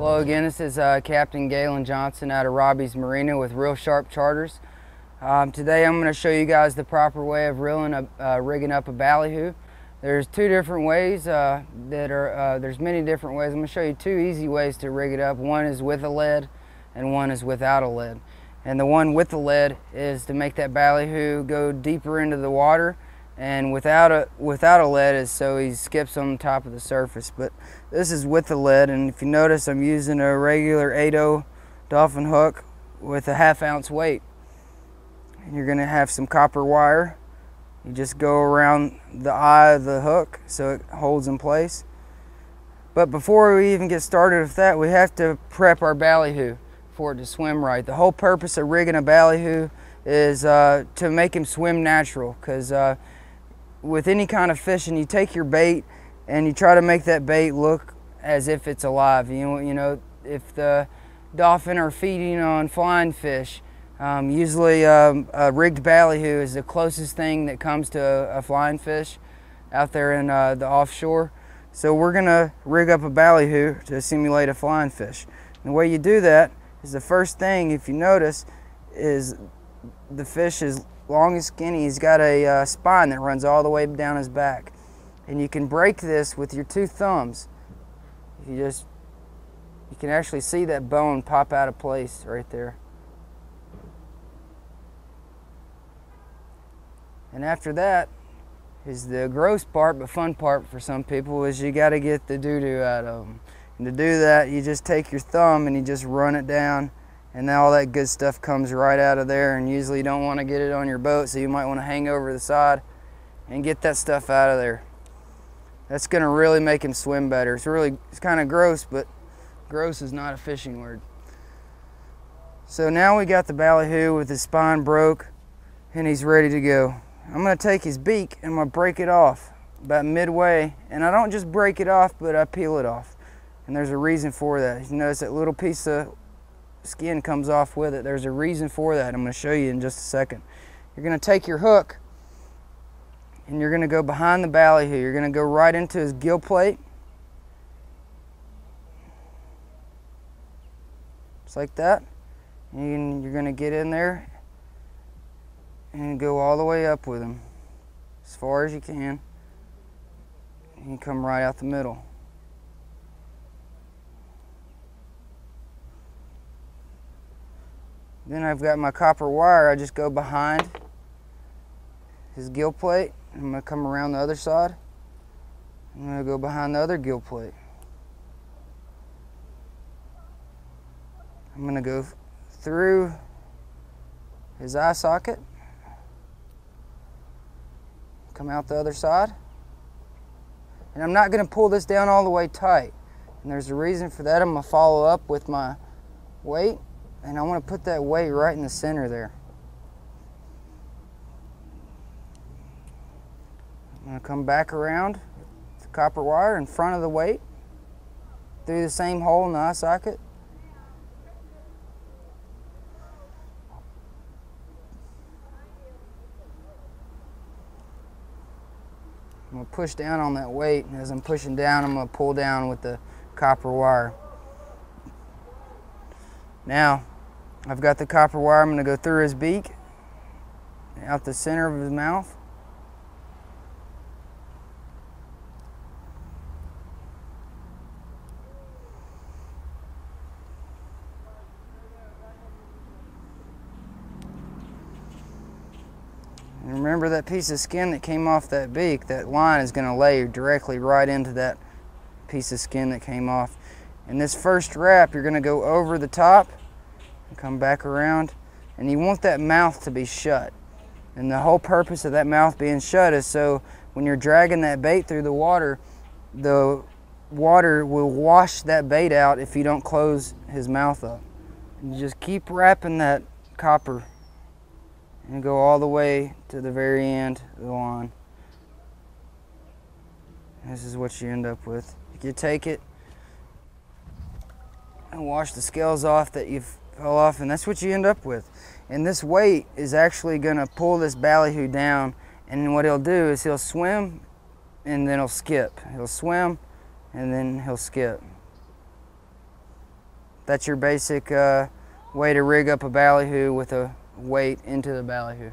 Hello again, this is Captain Galen Johnson out of Robbie's Marina with Real Sharp Charters. Today I'm going to show you guys the proper way of rigging up a ballyhoo. There's two different ways there's many different ways. I'm going to show you two easy ways to rig it up. One is with a lead and one is without a lead. And the one with the lead is to make that ballyhoo go deeper into the water, and without a lead is so he skips on the top of the surface. But this is with the lead, and if you notice, I'm using a regular 8/0 dolphin hook with a 1/2 ounce weight. And you're going to have some copper wire. You just go around the eye of the hook so it holds in place. But before we even get started with that, we have to prep our ballyhoo for it to swim right. The whole purpose of rigging a ballyhoo is to make him swim natural, because with any kind of fishing, you take your bait and you try to make that bait look as if it's alive. You know, if the dolphin are feeding on flying fish, usually a rigged ballyhoo is the closest thing that comes to a flying fish out there in the offshore. So we're gonna rig up a ballyhoo to simulate a flying fish. And the way you do that is, the first thing, if you notice, is the fish is long and skinny. He's got a spine that runs all the way down his back, and you can break this with your two thumbs. You can actually see that bone pop out of place right there. And after that is the gross part, but fun part for some people, is you got to get the doo-doo out of them. And to do that, you just take your thumb and you just run it down, and then all that good stuff comes right out of there. And usually you don't want to get it on your boat, so you might want to hang over the side and get that stuff out of there. That's going to really make him swim better. It's kind of gross, but gross is not a fishing word. So now we got the ballyhoo with his spine broke and he's ready to go. I'm going to take his beak and I'm going to break it off about midway. And I don't just break it off, but I peel it off. And there's a reason for that. You notice that little piece of skin comes off with it. There's a reason for that. I'm going to show you in just a second. You're going to take your hook and you're going to go behind the ballyhoo. You're going to go right into his gill plate, just like that. And you're going to get in there and go all the way up with him as far as you can. And you come right out the middle. Then I've got my copper wire. I just go behind his gill plate. I'm going to come around the other side. I'm going to go behind the other gill plate. I'm going to go through his eye socket, come out the other side. And I'm not going to pull this down all the way tight. And there's a reason for that. I'm going to follow up with my weight. And I want to put that weight right in the center there. I'm going to come back around the copper wire in front of the weight, through the same hole in the eye socket. I'm going to push down on that weight, and as I'm pushing down, I'm going to pull down with the copper wire. Now, I've got the copper wire. I'm going to go through his beak, out the center of his mouth. And remember that piece of skin that came off that beak, that line is going to lay directly right into that piece of skin that came off. In this first wrap, you're going to go over the top and come back around, and you want that mouth to be shut. And the whole purpose of that mouth being shut is so when you're dragging that bait through the water will wash that bait out if you don't close his mouth up. And you just keep wrapping that copper and go all the way to the very end of the line. This is what you end up with. You take it and wash the scales off that you fell off, and that's what you end up with. And this weight is actually going to pull this ballyhoo down, and what he'll do is he'll swim and then he'll skip. He'll swim and then he'll skip. That's your basic way to rig up a ballyhoo with a weight into the ballyhoo.